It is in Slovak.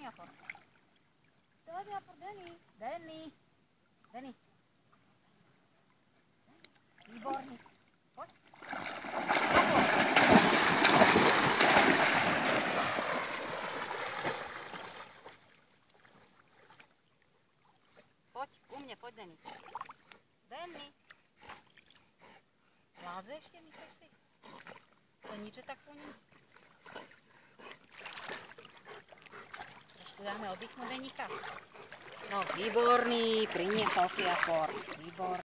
Apor. Daj Apor, Denny. Výborný. Poď. Poď, ku mne, poď Denny. Vládze ešte, myslíš si? To nič, že tak poní? Trošku dáme oddychnúť Denníka. No, výborný, priniesol si Apor. Výborný.